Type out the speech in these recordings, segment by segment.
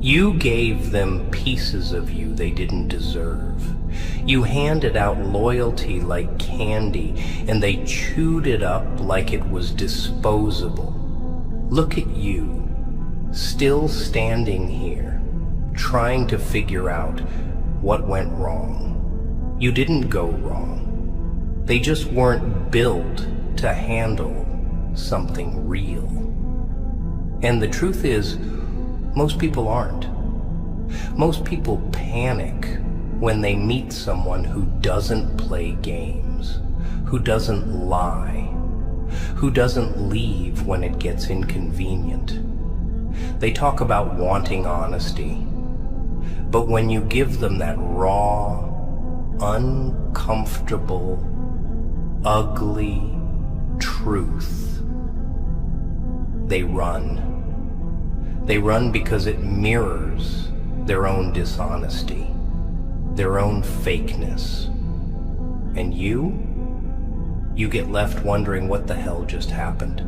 You gave them pieces of you they didn't deserve. You handed out loyalty like candy, and they chewed it up like it was disposable. Look at you, still standing here, trying to figure out what went wrong. You didn't go wrong. They just weren't built to handle something real. And the truth is, most people aren't. Most people panic when they meet someone who doesn't play games, who doesn't lie, who doesn't leave when it gets inconvenient. They talk about wanting honesty, but when you give them that raw, uncomfortable, ugly truth, they run. They run because it mirrors their own dishonesty, their own fakeness. And you get left wondering what the hell just happened.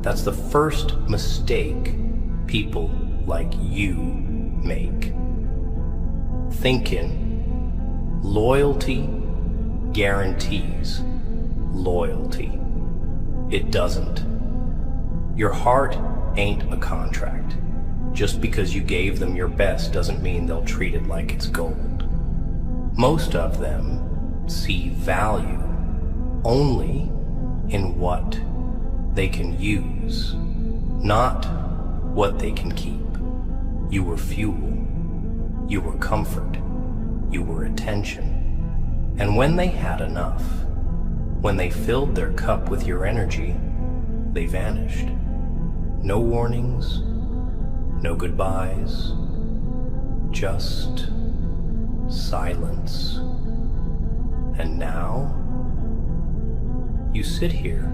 That's the first mistake people like you make. Thinking loyalty guarantees loyalty. It doesn't. Your heart ain't a contract. Just because you gave them your best doesn't mean they'll treat it like it's gold. Most of them see value only in what they can use, not what they can keep. You were fuel. You were comfort. You were attention. And when they had enough, when they filled their cup with your energy, they vanished. No warnings, no goodbyes, just silence. And now, you sit here,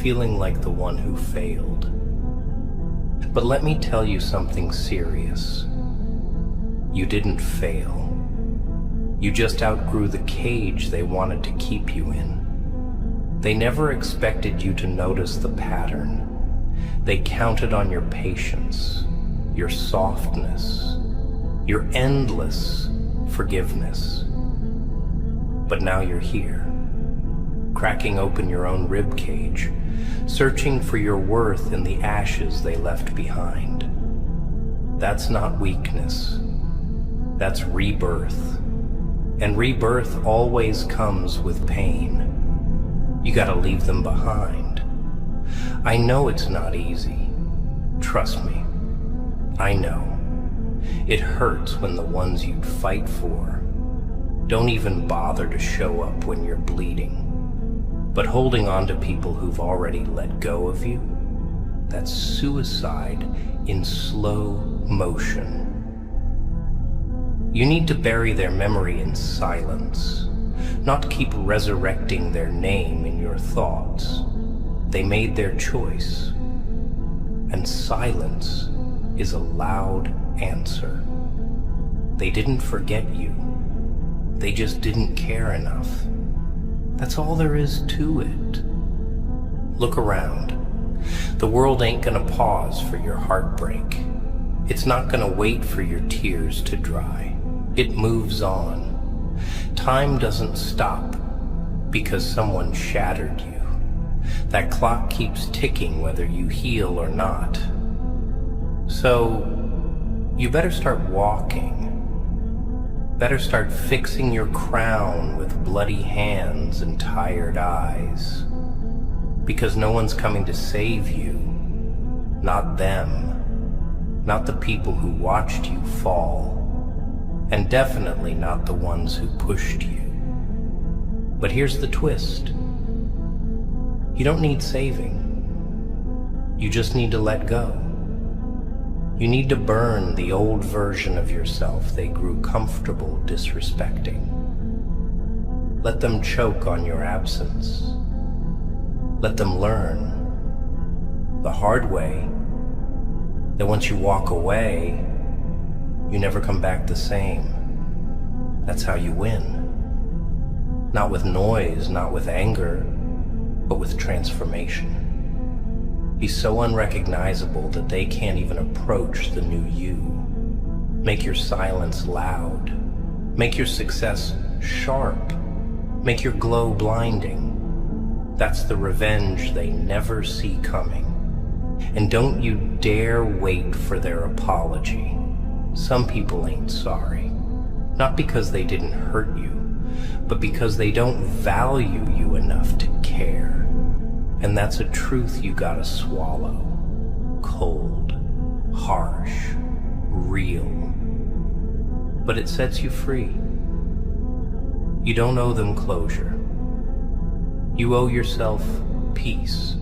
feeling like the one who failed. But let me tell you something serious. You didn't fail. You just outgrew the cage they wanted to keep you in. They never expected you to notice the pattern. They counted on your patience, your softness, your endless forgiveness. But now you're here, cracking open your own rib cage, searching for your worth in the ashes they left behind. That's not weakness. That's rebirth. And rebirth always comes with pain. You gotta leave them behind. I know it's not easy. Trust me. I know. It hurts when the ones you'd fight for don't even bother to show up when you're bleeding. But holding on to people who've already let go of you, that's suicide in slow motion. You need to bury their memory in silence, not keep resurrecting their name in your thoughts. They made their choice, and silence is a loud answer. They didn't forget you. They just didn't care enough. That's all there is to it. Look around. The world ain't gonna pause for your heartbreak. It's not gonna wait for your tears to dry. It moves on. Time doesn't stop because someone shattered you. That clock keeps ticking whether you heal or not. So, you better start walking. Better start fixing your crown with bloody hands and tired eyes. Because no one's coming to save you. Not them. Not the people who watched you fall. And definitely not the ones who pushed you. But here's the twist. You don't need saving. You just need to let go. You need to burn the old version of yourself they grew comfortable disrespecting. Let them choke on your absence. Let them learn the hard way that once you walk away, you never come back the same. That's how you win. Not with noise, not with anger, but with transformation. Be so unrecognizable that they can't even approach the new you. Make your silence loud. Make your success sharp. Make your glow blinding. That's the revenge they never see coming. And don't you dare wait for their apology. Some people ain't sorry. Not because they didn't hurt you, but because they don't value you enough to care. And that's a truth you gotta swallow. Cold, harsh, real. But it sets you free. You don't owe them closure. You owe yourself peace.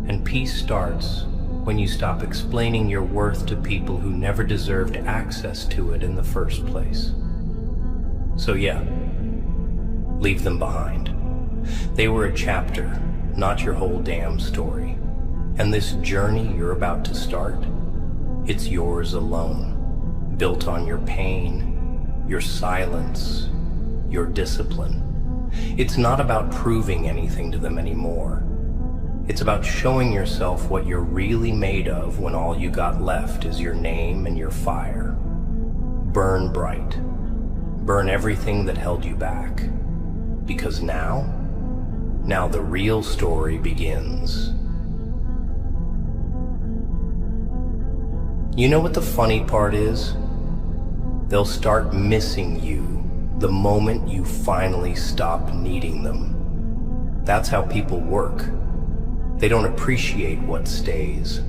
And peace starts when you stop explaining your worth to people who never deserved access to it in the first place. So yeah, leave them behind. They were a chapter, not your whole damn story. And this journey you're about to start, it's yours alone, built on your pain, your silence, your discipline. It's not about proving anything to them anymore. It's about showing yourself what you're really made of when all you got left is your name and your fire. Burn bright. Burn everything that held you back. Because now the real story begins. You know what the funny part is? They'll start missing you the moment you finally stop needing them. That's how people work. They don't appreciate what stays.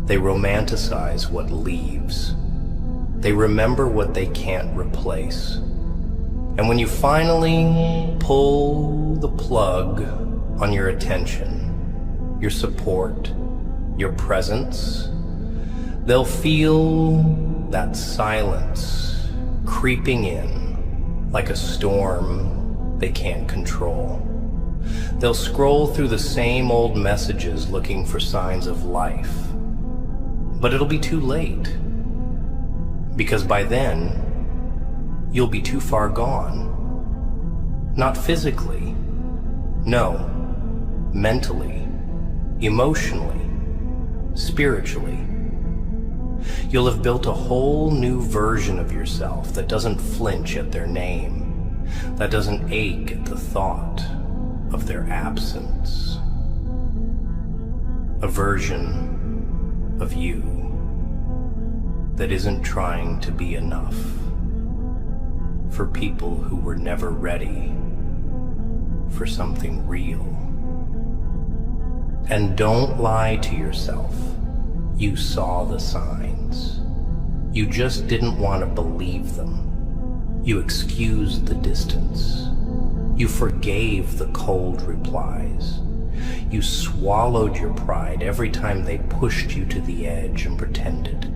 They romanticize what leaves. They remember what they can't replace. And when you finally pull the plug on your attention, your support, your presence, they'll feel that silence creeping in like a storm they can't control. They'll scroll through the same old messages looking for signs of life. But it'll be too late. Because by then, you'll be too far gone. Not physically. No. Mentally. Emotionally. Spiritually. You'll have built a whole new version of yourself that doesn't flinch at their name, that doesn't ache at the thought of their absence. A version of you that isn't trying to be enough for people who were never ready for something real. And don't lie to yourself. You saw the signs. You just didn't want to believe them. You excused the distance. You forgave the cold replies. You swallowed your pride every time they pushed you to the edge and pretended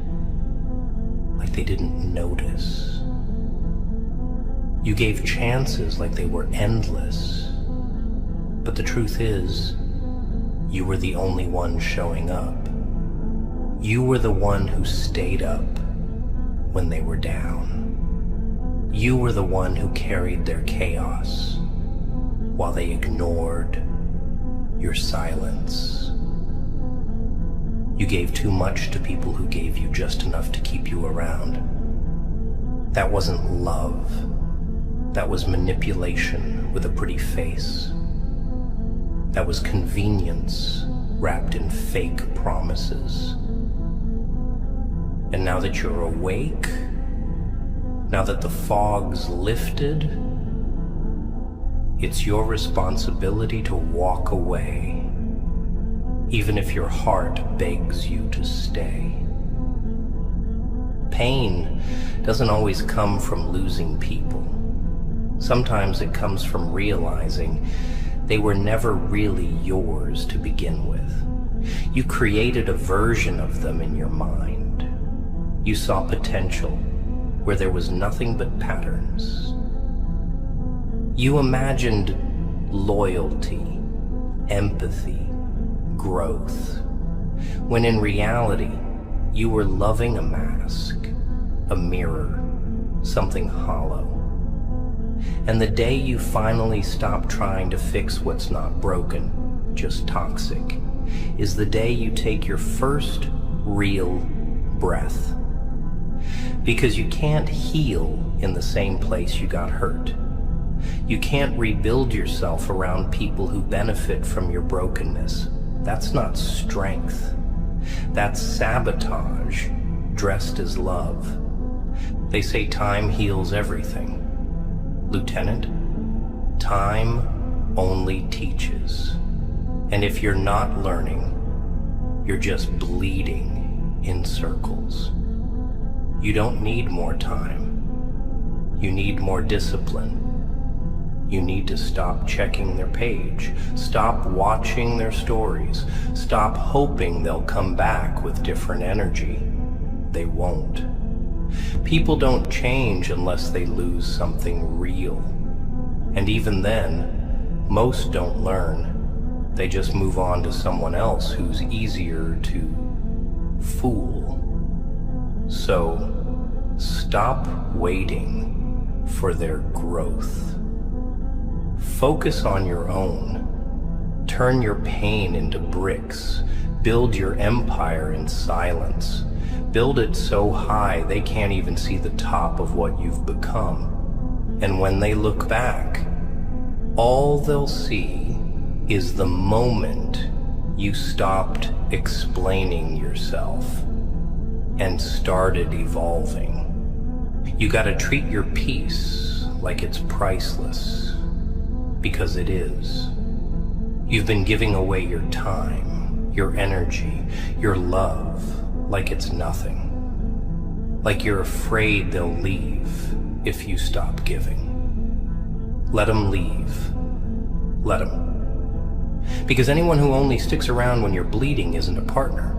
like they didn't notice. You gave chances like they were endless. But the truth is, you were the only one showing up. You were the one who stayed up when they were down. You were the one who carried their chaos while they ignored your silence. You gave too much to people who gave you just enough to keep you around. That wasn't love. That was manipulation with a pretty face. That was convenience wrapped in fake promises. And now that you're awake, now that the fog's lifted, it's your responsibility to walk away, even if your heart begs you to stay. Pain doesn't always come from losing people. Sometimes it comes from realizing they were never really yours to begin with. You created a version of them in your mind. You saw potential where there was nothing but patterns. You imagined loyalty, empathy, growth, when in reality, you were loving a mask, a mirror, something hollow. And the day you finally stop trying to fix what's not broken, just toxic, is the day you take your first real breath. Because you can't heal in the same place you got hurt. You can't rebuild yourself around people who benefit from your brokenness. That's not strength. That's sabotage dressed as love. They say time heals everything. Lieutenant, time only teaches. And if you're not learning, you're just bleeding in circles. You don't need more time. You need more discipline. You need to stop checking their page. Stop watching their stories. Stop hoping they'll come back with different energy. They won't. People don't change unless they lose something real. And even then, most don't learn. They just move on to someone else who's easier to fool. So, stop waiting for their growth. Focus on your own. Turn your pain into bricks. Build your empire in silence. Build it so high they can't even see the top of what you've become. And when they look back, all they'll see is the moment you stopped explaining yourself and started evolving. You gotta treat your peace like it's priceless. Because it is. You've been giving away your time, your energy, your love, like it's nothing. Like you're afraid they'll leave if you stop giving. Let them leave. Let them. Because anyone who only sticks around when you're bleeding isn't a partner.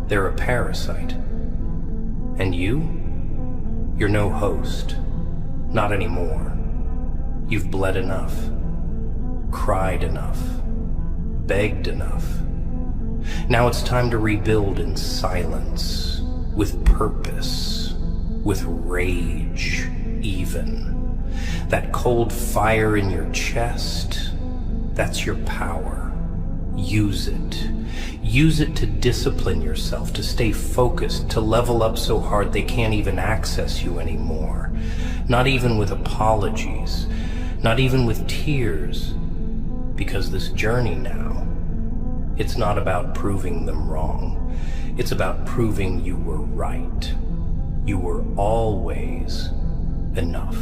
They're a parasite. And you're no host. Not anymore. You've bled enough. Cried enough, begged enough. Now it's time to rebuild in silence, with purpose, with rage even. That cold fire in your chest, that's your power. Use it. Use it to discipline yourself, to stay focused, to level up so hard they can't even access you anymore. Not even with apologies, not even with tears. Because this journey now, it's not about proving them wrong. It's about proving you were right. You were always enough.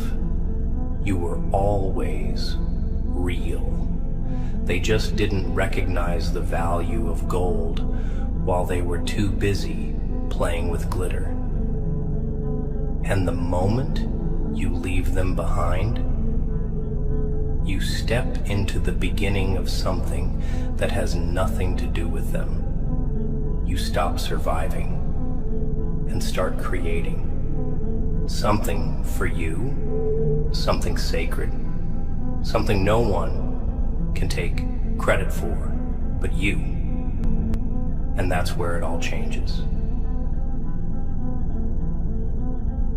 You were always real. They just didn't recognize the value of gold while they were too busy playing with glitter. And the moment you leave them behind, you step into the beginning of something that has nothing to do with them. You stop surviving and start creating something for you, something sacred, something no one can take credit for but you. And that's where it all changes.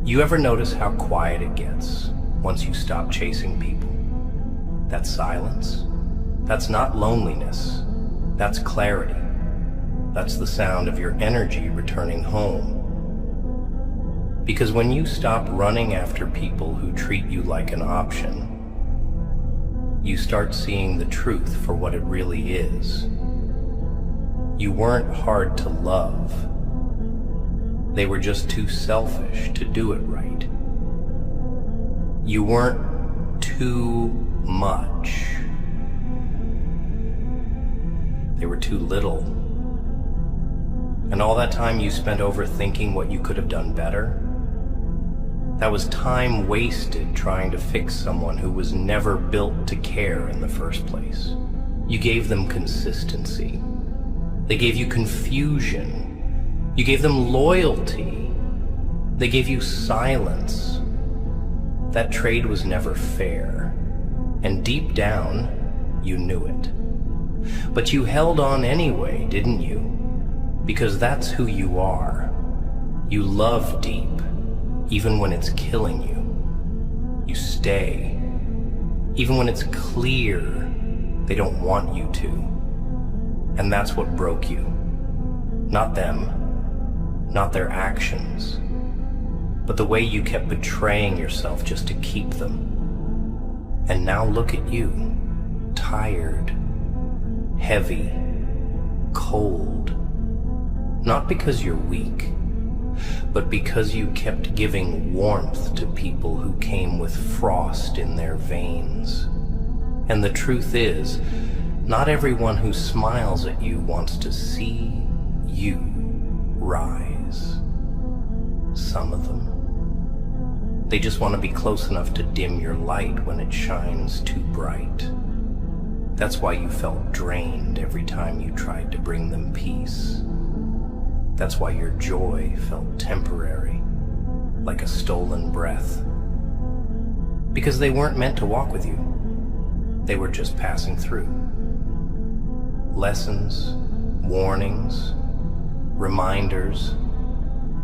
You ever notice how quiet it gets once you stop chasing people? That silence, that's not loneliness, that's clarity. That's the sound of your energy returning home. Because when you stop running after people who treat you like an option, you start seeing the truth for what it really is. You weren't hard to love. They were just too selfish to do it right. You weren't too much. They were too little. And all that time you spent overthinking what you could have done better, that was time wasted trying to fix someone who was never built to care in the first place. You gave them consistency. They gave you confusion. You gave them loyalty. They gave you silence. That trade was never fair. And deep down, you knew it. But you held on anyway, didn't you? Because that's who you are. You love deep, even when it's killing you. You stay, even when it's clear they don't want you to. And that's what broke you. Not them, not their actions, but the way you kept betraying yourself just to keep them. And now look at you, tired, heavy, cold, not because you're weak, but because you kept giving warmth to people who came with frost in their veins. And the truth is, not everyone who smiles at you wants to see you rise. Some of them, they just want to be close enough to dim your light when it shines too bright. That's why you felt drained every time you tried to bring them peace. That's why your joy felt temporary, like a stolen breath. Because they weren't meant to walk with you. They were just passing through. Lessons, warnings, reminders,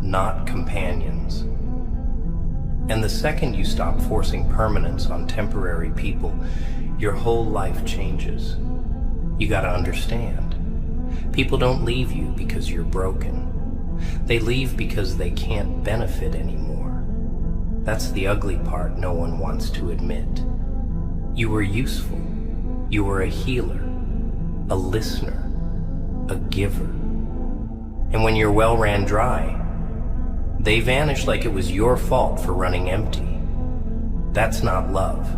not companions. And the second you stop forcing permanence on temporary people, your whole life changes. You gotta understand. People don't leave you because you're broken. They leave because they can't benefit anymore. That's the ugly part no one wants to admit. You were useful. You were a healer, a listener, a giver. And when your well ran dry, they vanished like it was your fault for running empty. That's not love.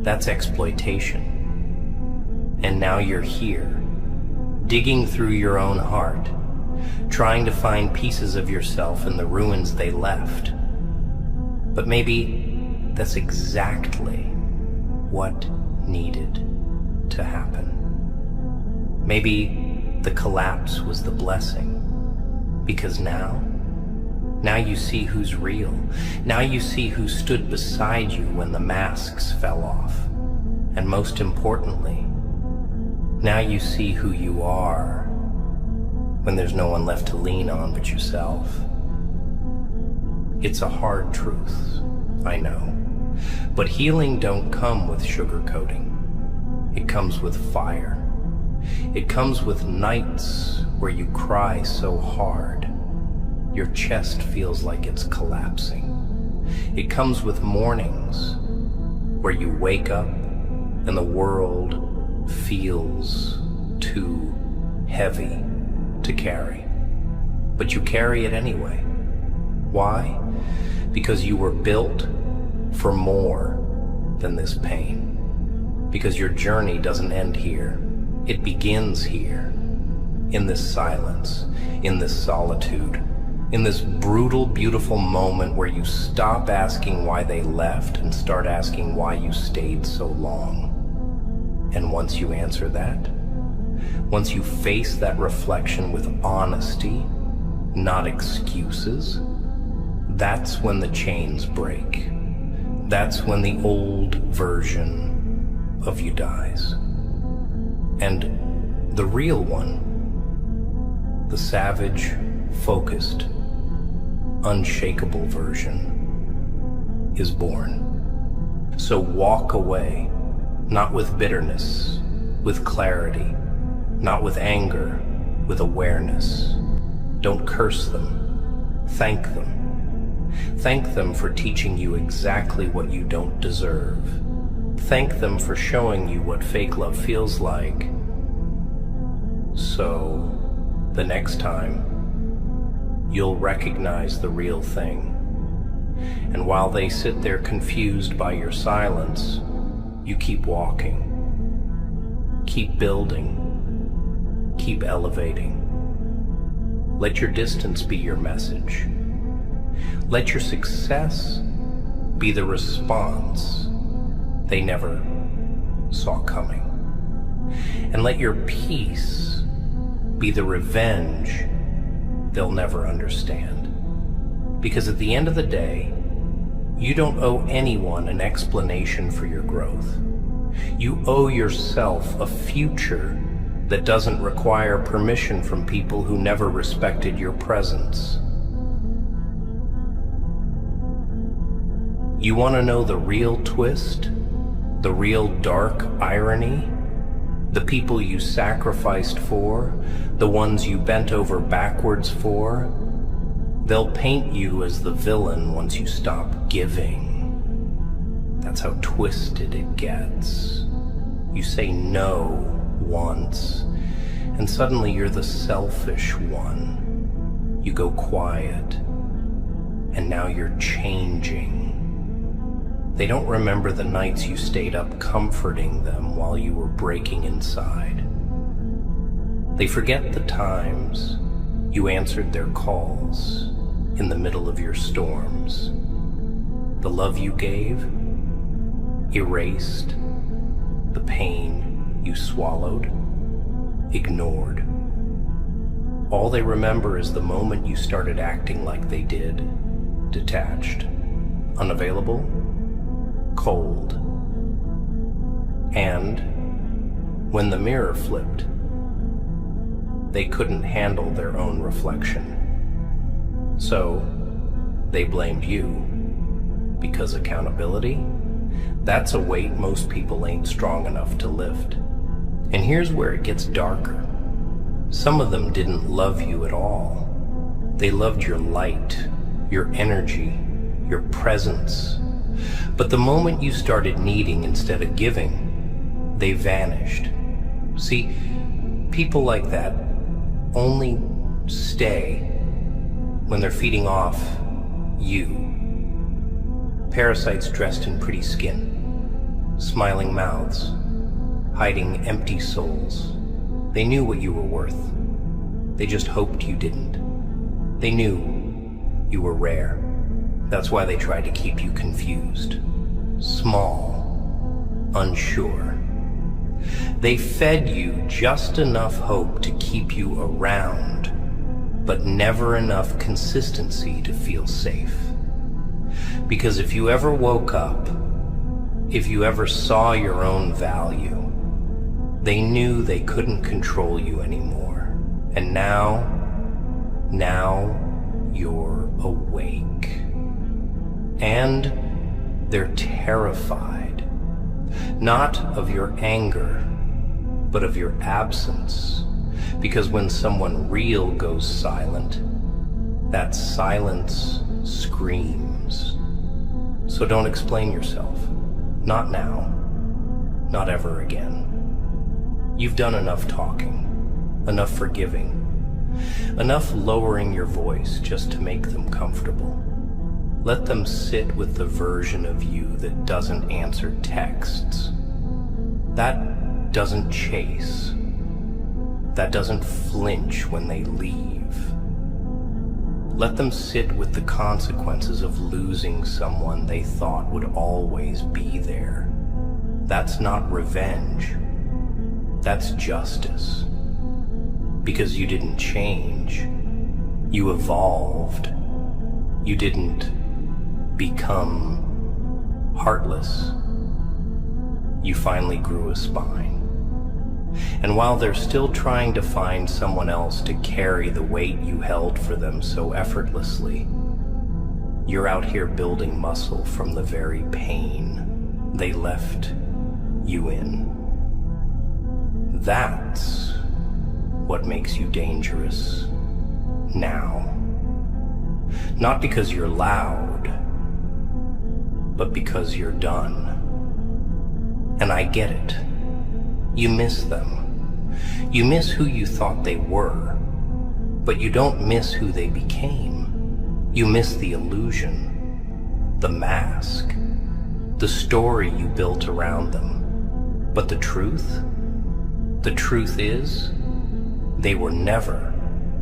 That's exploitation. And now you're here, digging through your own heart, trying to find pieces of yourself in the ruins they left. But maybe that's exactly what needed to happen. Maybe the collapse was the blessing, because now you see who's real. Now you see who stood beside you when the masks fell off. And most importantly, now you see who you are when there's no one left to lean on but yourself. It's a hard truth, I know. But healing don't come with sugarcoating. It comes with fire. It comes with nights where you cry so hard, your chest feels like it's collapsing. It comes with mornings where you wake up and the world feels too heavy to carry. But you carry it anyway. Why? Because you were built for more than this pain. Because your journey doesn't end here. It begins here, in this silence, in this solitude, in this brutal, beautiful moment where you stop asking why they left and start asking why you stayed so long. And once you answer that, once you face that reflection with honesty, not excuses, that's when the chains break. That's when the old version of you dies. And the real one, the savage, focused, unshakable version, is born. So walk away, not with bitterness, with clarity, not with anger, with awareness. Don't curse them. Thank them. Thank them for teaching you exactly what you don't deserve. Thank them for showing you what fake love feels like. So, the next time, you'll recognize the real thing. And while they sit there confused by your silence, you keep walking. Keep building. Keep elevating. Let your distance be your message. Let your success be the response they never saw coming. And let your peace be the revenge they'll never understand. Because at the end of the day, you don't owe anyone an explanation for your growth. You owe yourself a future that doesn't require permission from people who never respected your presence. You want to know the real twist? The real dark irony? The people you sacrificed for, the ones you bent over backwards for, they'll paint you as the villain once you stop giving. That's how twisted it gets. You say no once, and suddenly you're the selfish one. You go quiet, and now you're changing. They don't remember the nights you stayed up comforting them while you were breaking inside. They forget the times you answered their calls in the middle of your storms. The love you gave erased the pain you swallowed, ignored. All they remember is the moment you started acting like they did, detached, unavailable, cold. And when the mirror flipped, they couldn't handle their own reflection. So they blamed you, because accountability, that's a weight most people ain't strong enough to lift. And here's where it gets darker. Some of them didn't love you at all. They loved your light, your energy, your presence. But the moment you started needing instead of giving, they vanished. See, people like that only stay when they're feeding off you. Parasites dressed in pretty skin, smiling mouths, hiding empty souls. They knew what you were worth. They just hoped you didn't. They knew you were rare. That's why they tried to keep you confused, small, unsure. They fed you just enough hope to keep you around, but never enough consistency to feel safe. Because if you ever woke up, if you ever saw your own value, they knew they couldn't control you anymore. And now you're awake. And they're terrified, not of your anger, but of your absence. Because when someone real goes silent, that silence screams. So don't explain yourself. Not now. Not ever again. You've done enough talking, enough forgiving, enough lowering your voice just to make them comfortable. Let them sit with the version of you that doesn't answer texts, that doesn't chase, that doesn't flinch when they leave. Let them sit with the consequences of losing someone they thought would always be there. That's not revenge. That's justice. Because you didn't change. You evolved. You didn't become heartless. You finally grew a spine. And while they're still trying to find someone else to carry the weight you held for them so effortlessly, you're out here building muscle from the very pain they left you in. That's what makes you dangerous now. Not because you're loud, but because you're done. And I get it. You miss them. You miss who you thought they were, but you don't miss who they became. You miss the illusion, the mask, the story you built around them. But the truth is, they were never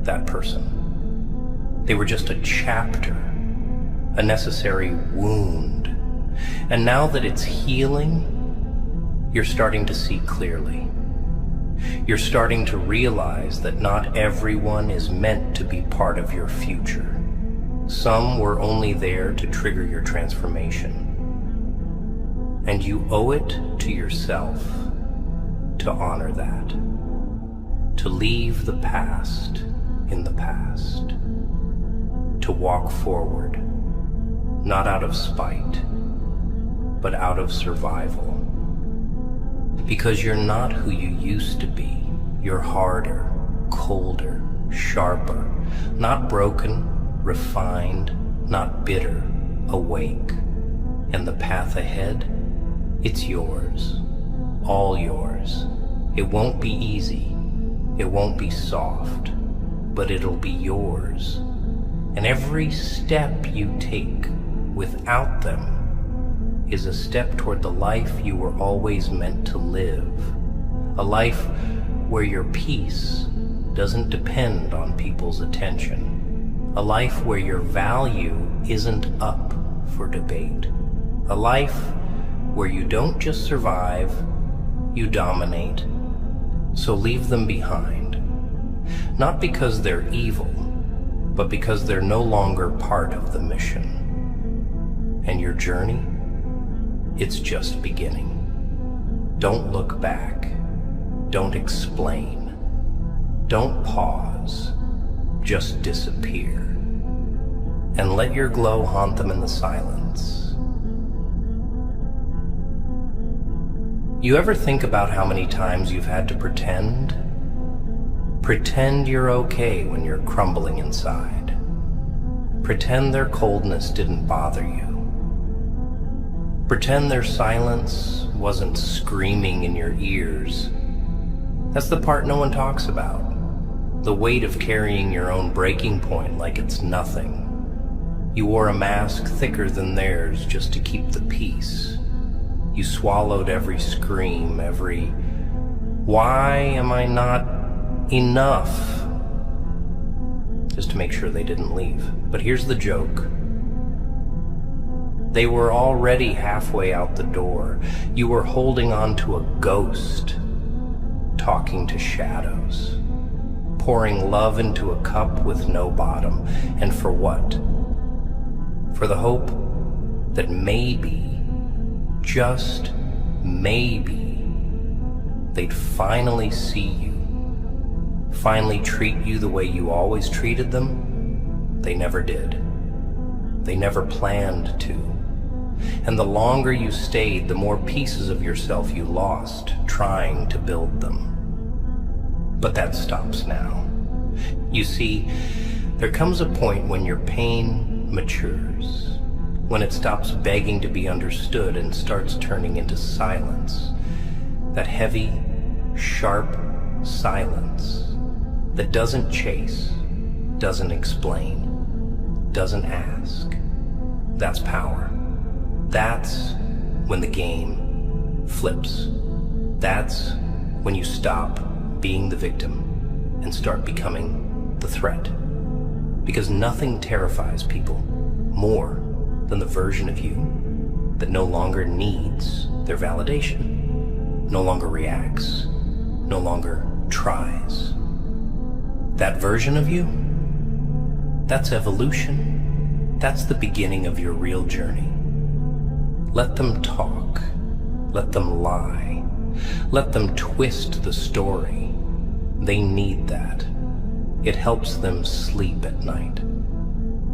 that person. They were just a chapter, a necessary wound. And now that it's healing, you're starting to see clearly. You're starting to realize that not everyone is meant to be part of your future. Some were only there to trigger your transformation. And you owe it to yourself to honor that. To leave the past in the past. To walk forward, not out of spite, but out of survival. Because you're not who you used to be. You're harder, colder, sharper, not broken, refined, not bitter, awake. And the path ahead, it's yours, all yours. It won't be easy, it won't be soft, but it'll be yours. And every step you take without them is a step toward the life you were always meant to live. A life where your peace doesn't depend on people's attention. A life where your value isn't up for debate. A life where you don't just survive, you dominate. So leave them behind. Not because they're evil, but because they're no longer part of the mission. And your journey? It's just beginning. Don't look back. Don't explain. Don't pause. Just disappear. And let your glow haunt them in the silence. You ever think about how many times you've had to pretend? Pretend you're okay when you're crumbling inside. Pretend their coldness didn't bother you. Pretend their silence wasn't screaming in your ears. That's the part no one talks about. The weight of carrying your own breaking point like it's nothing. You wore a mask thicker than theirs just to keep the peace. You swallowed every scream, every "why am I not enough?" just to make sure they didn't leave. But here's the joke. They were already halfway out the door. You were holding on to a ghost, talking to shadows, pouring love into a cup with no bottom. And for what? For the hope that maybe, just maybe, they'd finally see you, finally treat you the way you always treated them. They never did. They never planned to. And the longer you stayed, the more pieces of yourself you lost trying to build them. But that stops now. You see, there comes a point when your pain matures, when it stops begging to be understood and starts turning into silence. That heavy, sharp silence that doesn't chase, doesn't explain, doesn't ask. That's power. That's when the game flips. That's when you stop being the victim and start becoming the threat. Because nothing terrifies people more than the version of you that no longer needs their validation, no longer reacts, no longer tries. That version of you, that's evolution. That's the beginning of your real journey. Let them talk. Let them lie. Let them twist the story. They need that. It helps them sleep at night.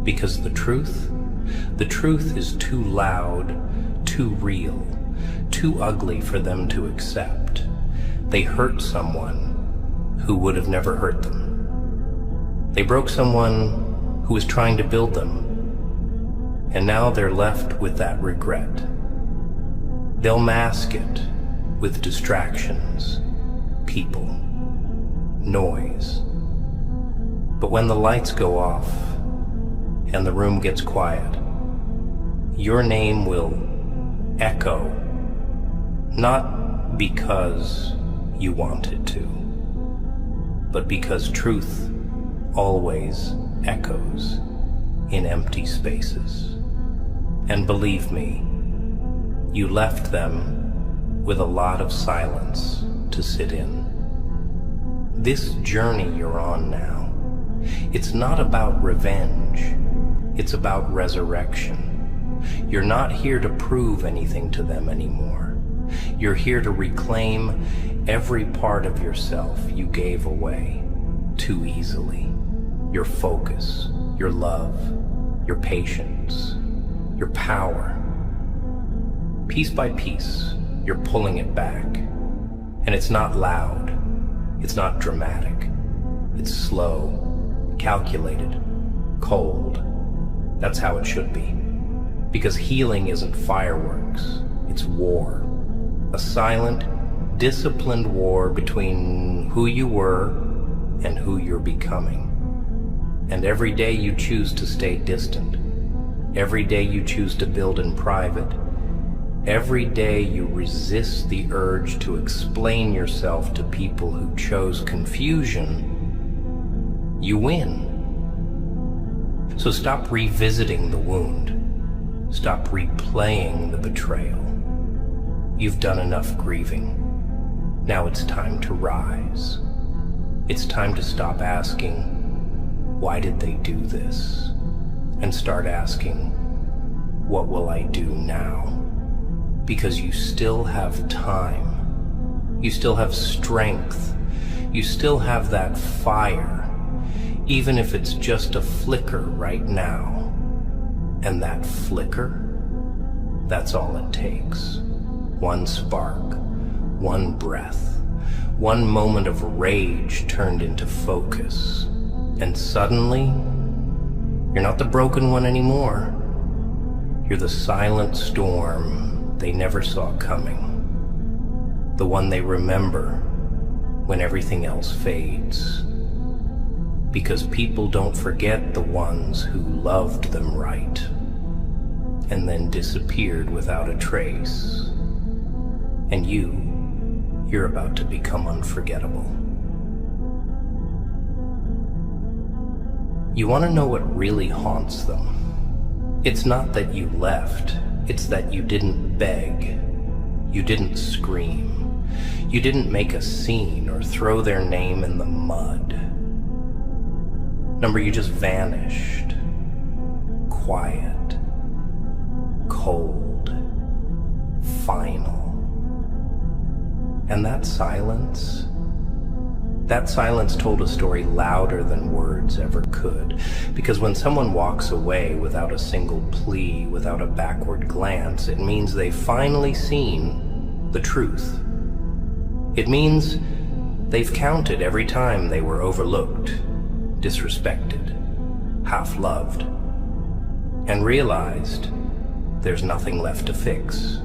Because the truth is too loud, too real, too ugly for them to accept. They hurt someone who would have never hurt them. They broke someone who was trying to build them. And now they're left with that regret. They'll mask it with distractions, people, noise. But when the lights go off and the room gets quiet, your name will echo, not because you want it to, but because truth always echoes in empty spaces. And believe me, you left them with a lot of silence to sit in. This journey you're on now, it's not about revenge, it's about resurrection. You're not here to prove anything to them anymore. You're here to reclaim every part of yourself you gave away too easily. Your focus, your love, your patience, your power. Piece by piece, you're pulling it back. And it's not loud. It's not dramatic. It's slow, calculated, cold. That's how it should be. Because healing isn't fireworks. It's war. A silent, disciplined war between who you were and who you're becoming. And every day you choose to stay distant. Every day you choose to build in private. Every day you resist the urge to explain yourself to people who chose confusion. You win. So stop revisiting the wound. Stop replaying the betrayal. You've done enough grieving. Now it's time to rise. It's time to stop asking, why did they do this? And start asking, what will I do now? Because you still have time. You still have strength. You still have that fire, even if it's just a flicker right now. And that flicker, that's all it takes. One spark, one breath, one moment of rage turned into focus. And suddenly, you're not the broken one anymore. You're the silent storm they never saw coming. The one they remember when everything else fades. Because people don't forget the ones who loved them right and then disappeared without a trace. And you're about to become unforgettable. You want to know what really haunts them? It's not that you left, it's that you didn't beg, you didn't scream, you didn't make a scene or throw their name in the mud. You just vanished. Quiet. Cold. Final. And that silence told a story louder than words ever could. Because when someone walks away without a single plea, without a backward glance, it means they've finally seen the truth. It means they've counted every time they were overlooked, disrespected, half-loved, and realized there's nothing left to fix,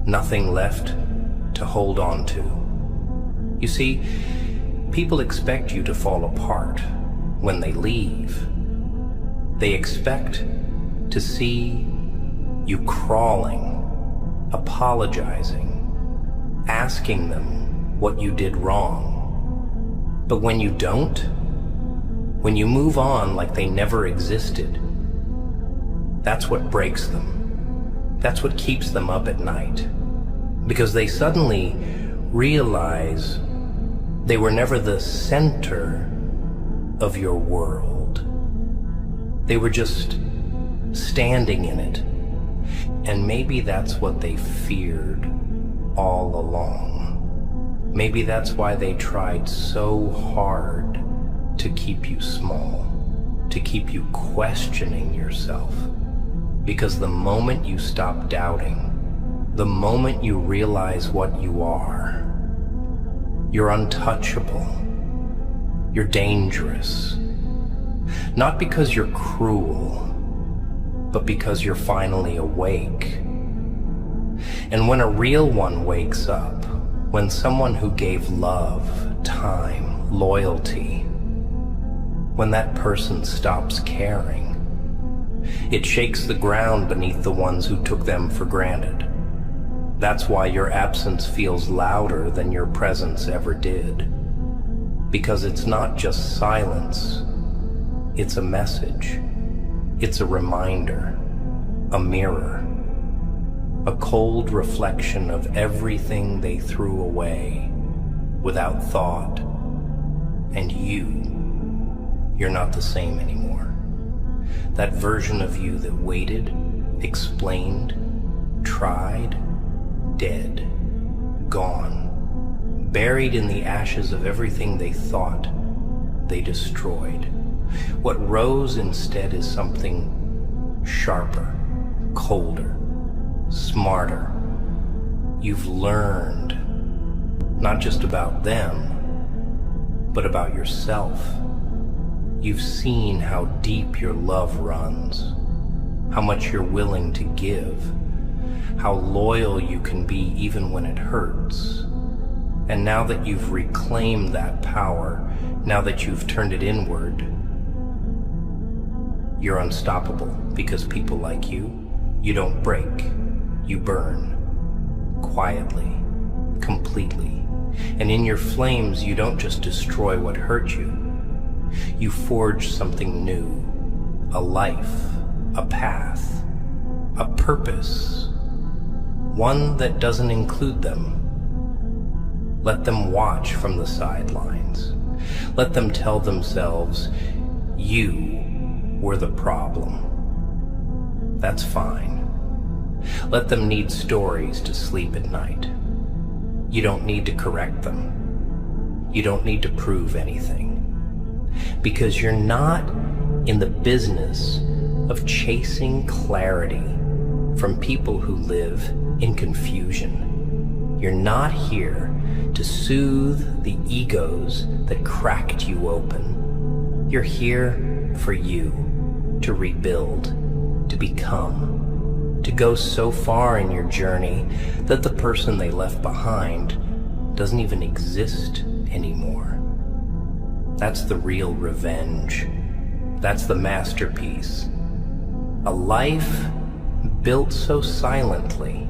nothing left to hold on to. You see, people expect you to fall apart when they leave. They expect to see you crawling, apologizing, asking them what you did wrong. But when you don't, when you move on like they never existed, that's what breaks them. That's what keeps them up at night. Because they suddenly realize they were never the center of your world. They were just standing in it. And maybe that's what they feared all along. Maybe that's why they tried so hard to keep you small, to keep you questioning yourself. Because the moment you stop doubting, the moment you realize what you are, you're untouchable. You're dangerous. Not because you're cruel, but because you're finally awake. And when a real one wakes up, when someone who gave love, time, loyalty, when that person stops caring, it shakes the ground beneath the ones who took them for granted. That's why your absence feels louder than your presence ever did. Because it's not just silence, it's a message. It's a reminder, a mirror, a cold reflection of everything they threw away without thought. And you're not the same anymore. That version of you that waited, explained, tried, dead, gone, buried in the ashes of everything they thought they destroyed. What rose instead is something sharper, colder, smarter. You've learned not just about them, but about yourself. You've seen how deep your love runs, how much you're willing to give, how loyal you can be even when it hurts. And now that you've reclaimed that power, now that you've turned it inward, you're unstoppable, because people like you don't break, you burn, quietly, completely. And in your flames, you don't just destroy what hurt you, you forge something new, a life, a path, a purpose, one that doesn't include them. Let them watch from the sidelines. Let them tell themselves, you were the problem. That's fine. Let them need stories to sleep at night. You don't need to correct them. You don't need to prove anything. Because you're not in the business of chasing clarity from people who live in confusion. You're not here to soothe the egos that cracked you open. You're here for you to rebuild, to become, to go so far in your journey that the person they left behind doesn't even exist anymore. That's the real revenge. That's the masterpiece. A life built so silently,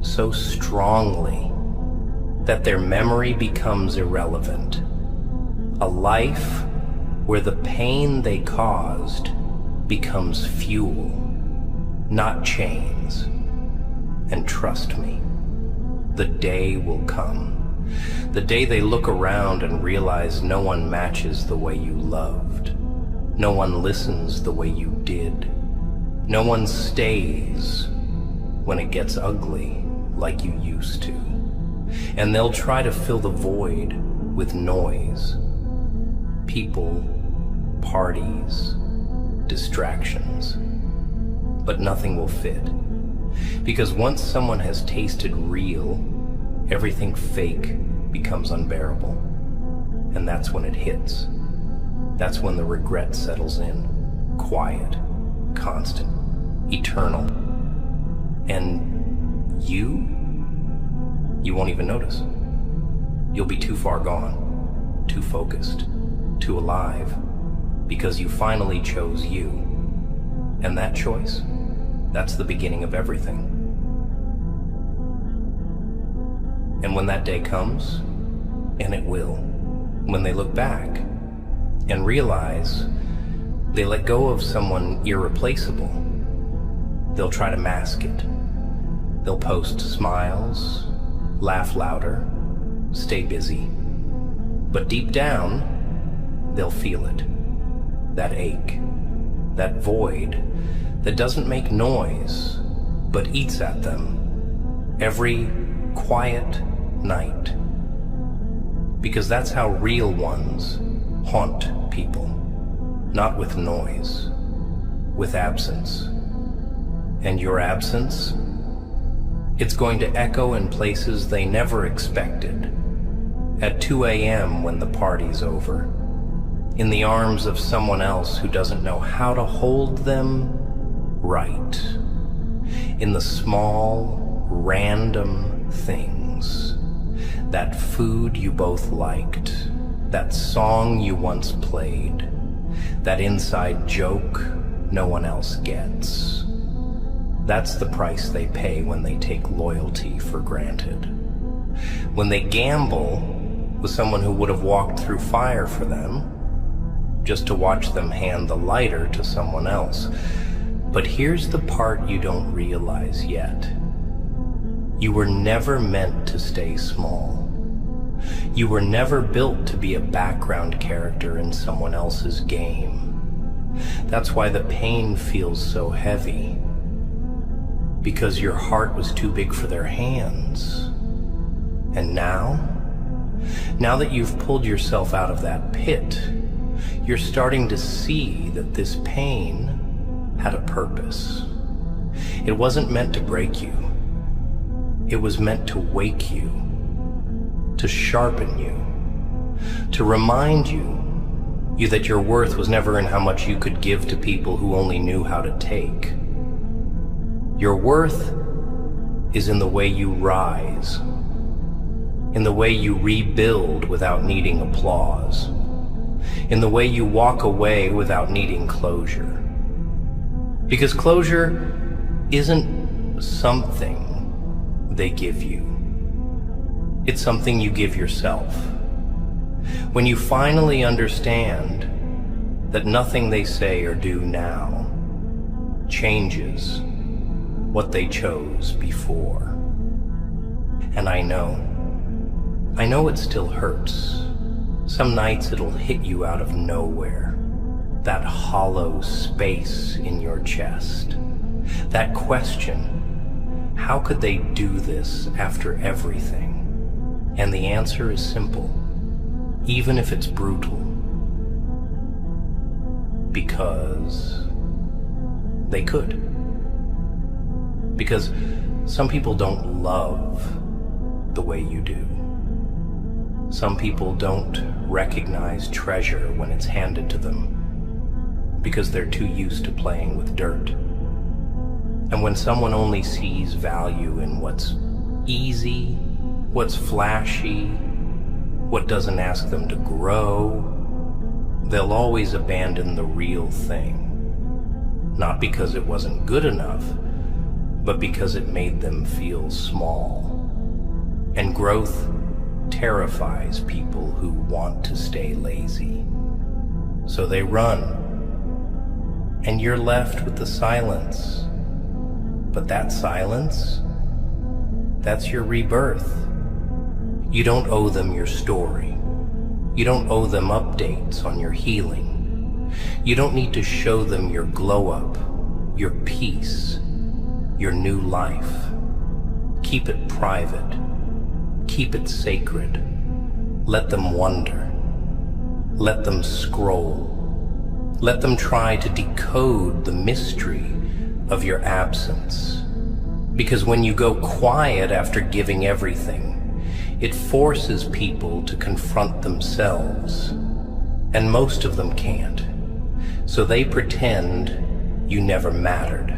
so strongly, that their memory becomes irrelevant. A life where the pain they caused becomes fuel, not chains. And trust me, the day will come. The day they look around and realize no one matches the way you loved. No one listens the way you did. No one stays when it gets ugly like you used to. And they'll try to fill the void with noise. People, parties, distractions. But nothing will fit. Because once someone has tasted real, everything fake becomes unbearable. And that's when it hits. That's when the regret settles in. Quiet, constant, eternal. And you won't even notice. You'll be too far gone, too focused, too alive, because you finally chose you. And that choice, that's the beginning of everything. And when that day comes, and it will, when they look back and realize they let go of someone irreplaceable, they'll try to mask it. They'll post smiles, laugh louder, stay busy. But deep down, they'll feel it. That ache, that void that doesn't make noise, but eats at them every quiet night. Because that's how real ones haunt people. Not with noise, with absence. And your absence, it's going to echo in places they never expected. At 2 a.m. when the party's over. In the arms of someone else who doesn't know how to hold them right. In the small, random things. That food you both liked. That song you once played. That inside joke no one else gets. That's the price they pay when they take loyalty for granted. When they gamble with someone who would have walked through fire for them, just to watch them hand the lighter to someone else. But here's the part you don't realize yet. You were never meant to stay small. You were never built to be a background character in someone else's game. That's why the pain feels so heavy. Because your heart was too big for their hands. And now that you've pulled yourself out of that pit, you're starting to see that this pain had a purpose. It wasn't meant to break you. It was meant to wake you. to sharpen you, to remind you that your worth was never in how much you could give to people who only knew how to take. Your worth is in the way you rise, in the way you rebuild without needing applause, in the way you walk away without needing closure. Because closure isn't something they give you. It's something you give yourself. When you finally understand that nothing they say or do now changes what they chose before. And I know it still hurts. Some nights it'll hit you out of nowhere. That hollow space in your chest. That question, how could they do this after everything? And the answer is simple, even if it's brutal. Because they could. Because some people don't love the way you do. Some people don't recognize treasure when it's handed to them because they're too used to playing with dirt. And when someone only sees value in what's easy, what's flashy, what doesn't ask them to grow, they'll always abandon the real thing. Not because it wasn't good enough, but because it made them feel small. And growth terrifies people who want to stay lazy. So they run. And you're left with the silence. But that silence, that's your rebirth. You don't owe them your story. You don't owe them updates on your healing. You don't need to show them your glow up, your peace, your new life. Keep it private. Keep it sacred. Let them wonder. Let them scroll. Let them try to decode the mystery of your absence. Because when you go quiet after giving everything, it forces people to confront themselves. And most of them can't. So they pretend you never mattered.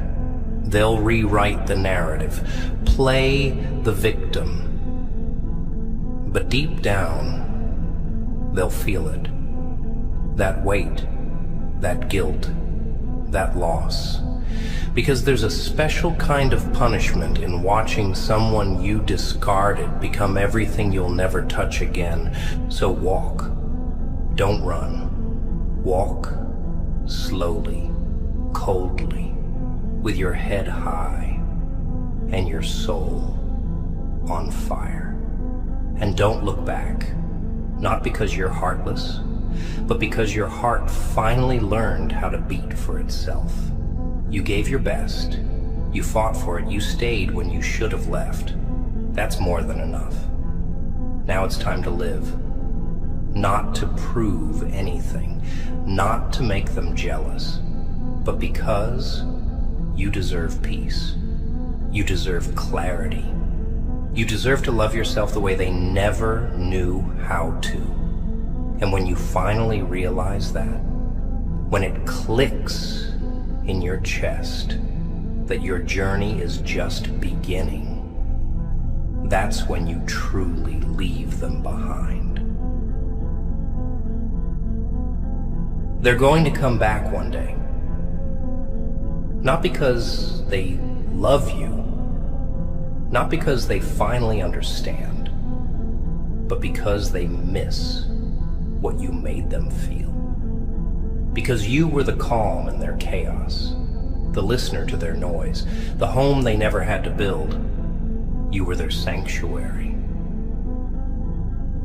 They'll rewrite the narrative, play the victim. But deep down, they'll feel it. That weight, that guilt, that loss. Because there's a special kind of punishment in watching someone you discarded become everything you'll never touch again. So walk. Don't run. Walk slowly, coldly, with your head high and your soul on fire. And don't look back. Not because you're heartless, but because your heart finally learned how to beat for itself. You gave your best. You fought for it. You stayed when you should have left. That's more than enough. Now it's time to live. Not to prove anything. Not to make them jealous. But because you deserve peace. You deserve clarity. You deserve to love yourself the way they never knew how to. And when you finally realize that, when it clicks in your chest that your journey is just beginning, that's when you truly leave them behind. They're going to come back one day. Not because they love you, not because they finally understand, but because they miss what you made them feel. Because you were the calm in their chaos, the listener to their noise, the home they never had to build. You were their sanctuary,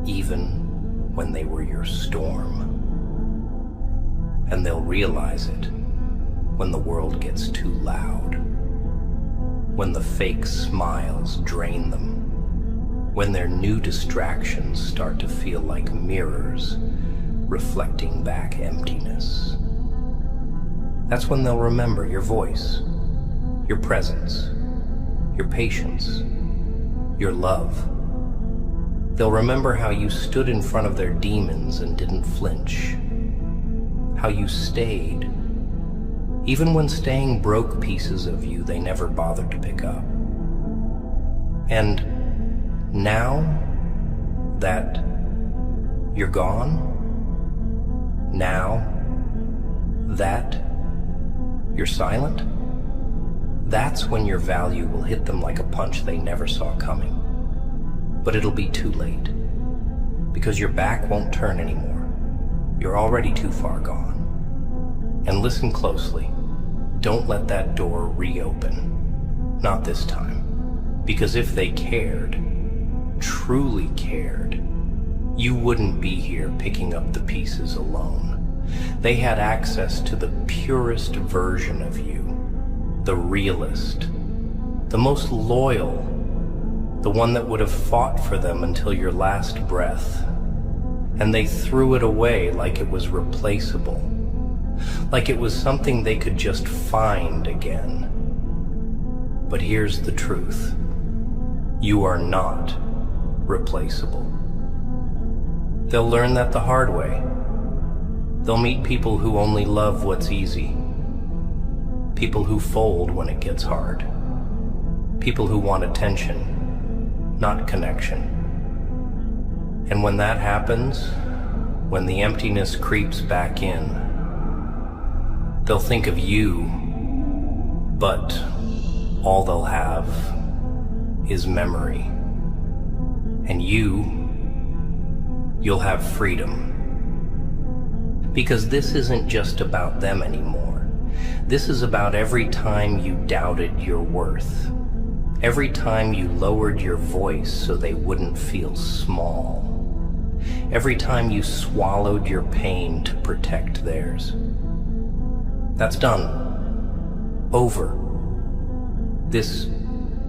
even when they were your storm. And they'll realize it when the world gets too loud, when the fake smiles drain them, when their new distractions start to feel like mirrors reflecting back emptiness. That's when they'll remember your voice, your presence, your patience, your love. They'll remember how you stood in front of their demons and didn't flinch. How you stayed. Even when staying broke pieces of you they never bothered to pick up. And now that you're gone, now that you're silent, that's when your value will hit them like a punch they never saw coming. But it'll be too late, because your back won't turn anymore. You're already too far gone. And listen closely. Don't let that door reopen. Not this time. Because if they cared, truly cared, you wouldn't be here picking up the pieces alone. They had access to the purest version of you, the realest, the most loyal, the one that would have fought for them until your last breath. And they threw it away like it was replaceable, like it was something they could just find again. But here's the truth. You are not replaceable. They'll learn that the hard way. They'll meet people who only love what's easy. People who fold when it gets hard. People who want attention, not connection. And when that happens, when the emptiness creeps back in, they'll think of you, but all they'll have is memory. And you'll have freedom. Because this isn't just about them anymore. This is about every time you doubted your worth. Every time you lowered your voice so they wouldn't feel small. Every time you swallowed your pain to protect theirs. That's done. Over. This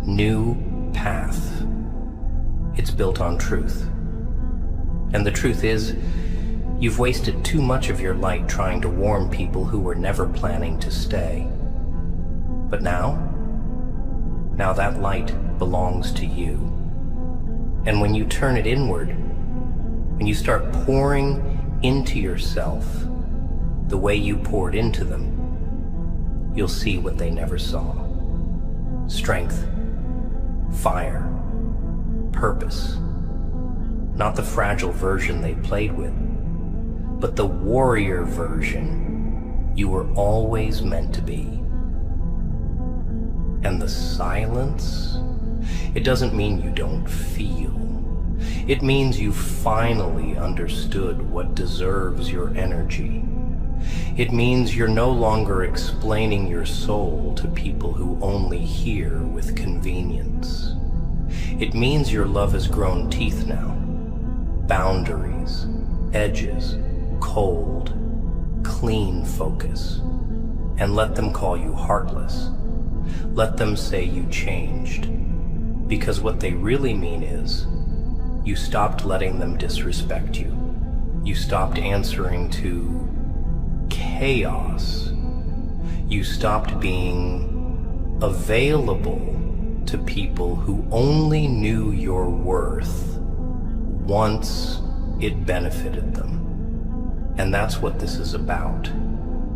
new path, it's built on truth. And the truth is, you've wasted too much of your light trying to warm people who were never planning to stay. But now that light belongs to you. And when you turn it inward, when you start pouring into yourself the way you poured into them, you'll see what they never saw. Strength, fire, purpose. Not the fragile version they played with, but the warrior version you were always meant to be. And the silence, it doesn't mean you don't feel. It means you finally understood what deserves your energy. It means you're no longer explaining your soul to people who only hear with convenience. It means your love has grown teeth now. Boundaries, edges, cold, clean focus. And let them call you heartless. Let them say you changed. Because what they really mean is, you stopped letting them disrespect you. You stopped answering to chaos. You stopped being available to people who only knew your worth once it benefited them. And that's what this is about.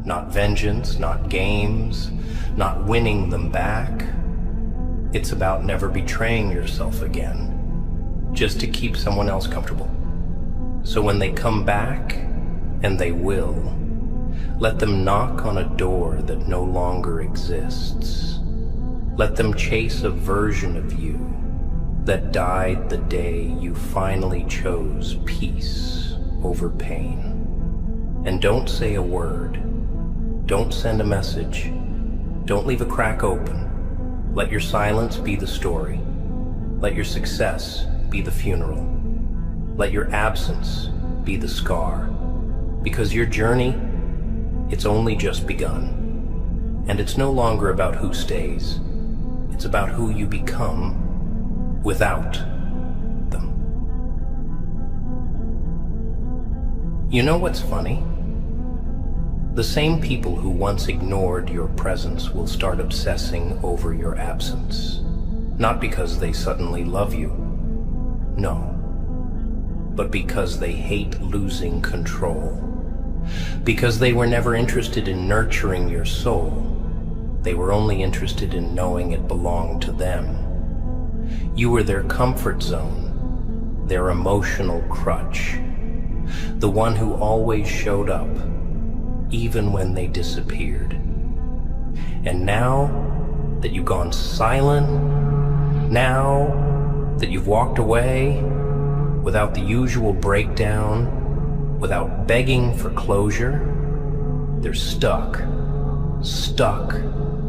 Not vengeance, not games, not winning them back. It's about never betraying yourself again, just to keep someone else comfortable. So when they come back, and they will, let them knock on a door that no longer exists. Let them chase a version of you that died the day you finally chose peace over pain. And don't say a word. Don't send a message. Don't leave a crack open. Let your silence be the story. Let your success be the funeral. Let your absence be the scar. Because your journey, it's only just begun. And it's no longer about who stays. It's about who you become without them. You know what's funny? The same people who once ignored your presence will start obsessing over your absence. Not because they suddenly love you. No. but because they hate losing control. Because they were never interested in nurturing your soul. They were only interested in knowing it belonged to them. You were their comfort zone, their emotional crutch, the one who always showed up, even when they disappeared. And now that you've gone silent, now that you've walked away without the usual breakdown, without begging for closure, they're stuck,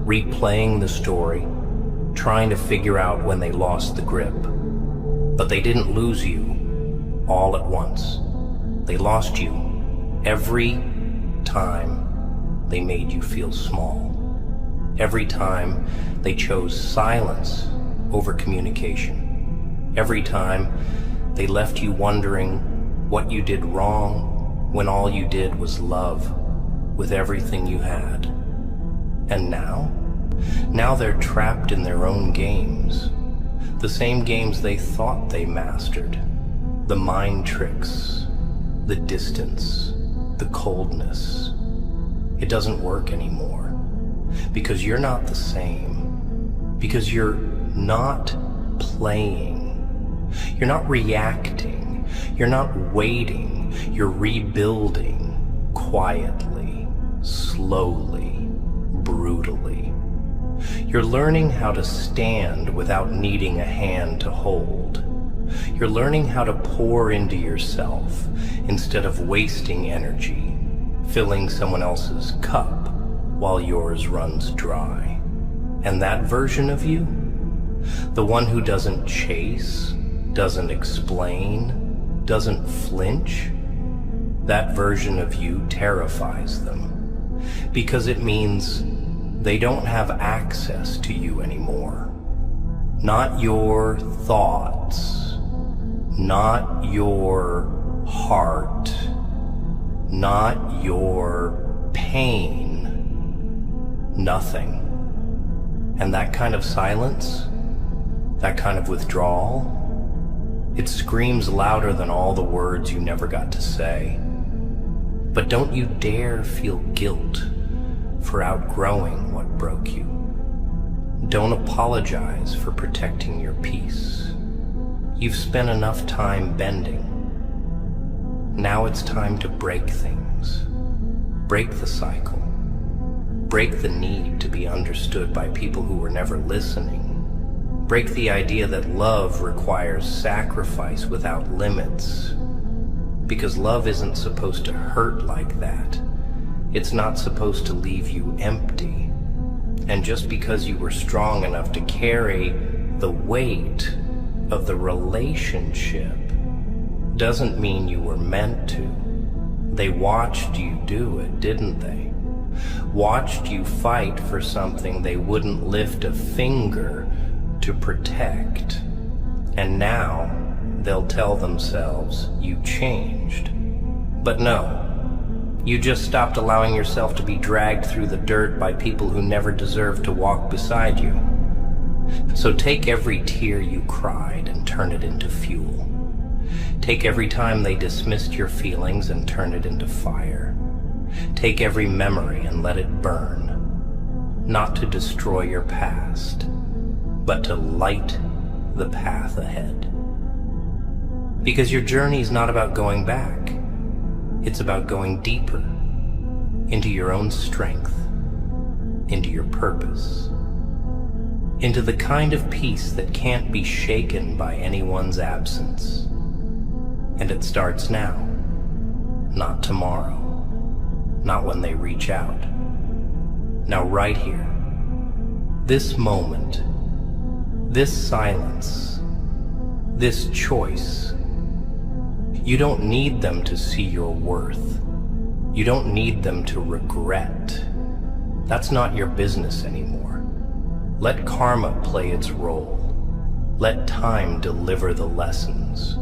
replaying the story, trying to figure out when they lost the grip. But they didn't lose you all at once. They lost you every time they made you feel small. Every time they chose silence over communication. Every time they left you wondering what you did wrong when all you did was love with everything you had. And now they're trapped in their own games. The same games they thought they mastered. The mind tricks, the distance, the coldness. It doesn't work anymore. Because you're not the same. Because you're not playing. You're not reacting. You're not waiting. You're rebuilding quietly, slowly, brutally. You're learning how to stand without needing a hand to hold. You're learning how to pour into yourself instead of wasting energy, filling someone else's cup while yours runs dry. And that version of you, the one who doesn't chase, doesn't explain, doesn't flinch, that version of you terrifies them, because it means they don't have access to you anymore. Not your thoughts, not your heart, not your pain. Nothing. And that kind of silence, that kind of withdrawal, it screams louder than all the words you never got to say. But don't you dare feel guilt for outgrowing what broke you. Don't apologize for protecting your peace. You've spent enough time bending. Now it's time to break things. Break the cycle. Break the need to be understood by people who were never listening. Break the idea that love requires sacrifice without limits. Because love isn't supposed to hurt like that. It's not supposed to leave you empty. And just because you were strong enough to carry the weight of the relationship doesn't mean you were meant to. They watched you do it, didn't they? Watched you fight for something they wouldn't lift a finger to protect. And now they'll tell themselves you changed. But no, you just stopped allowing yourself to be dragged through the dirt by people who never deserved to walk beside you. So take every tear you cried and turn it into fuel. Take every time they dismissed your feelings and turn it into fire. Take every memory and let it burn. Not to destroy your past, but to light the path ahead. Because your journey is not about going back. It's about going deeper into your own strength, into your purpose, into the kind of peace that can't be shaken by anyone's absence. And it starts now, not tomorrow, not when they reach out. Now right here, this moment, this silence, this choice. You don't need them to see your worth. You don't need them to regret. That's not your business anymore. Let karma play its role. Let time deliver the lessons.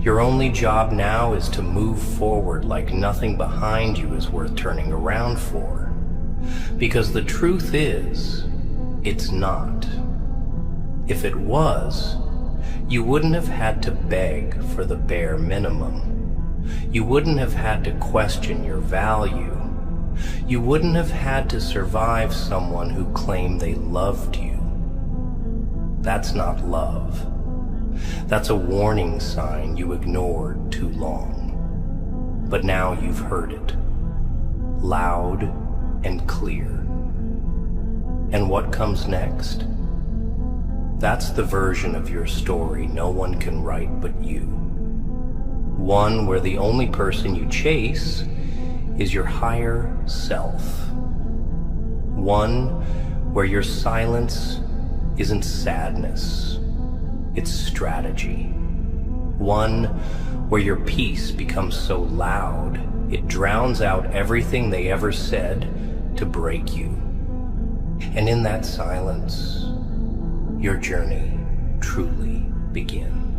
Your only job now is to move forward like nothing behind you is worth turning around for. Because the truth is, it's not. If it was, You wouldn't have had to beg for the bare minimum. You wouldn't have had to question your value. You wouldn't have had to survive someone who claimed they loved you. That's not love. That's a warning sign you ignored too long. But now you've heard it, loud and clear. And what comes next? That's the version of your story no one can write but you. One where the only person you chase is your higher self. One where your silence isn't sadness, it's strategy. One where your peace becomes so loud it drowns out everything they ever said to break you. And in that silence, your journey truly begins.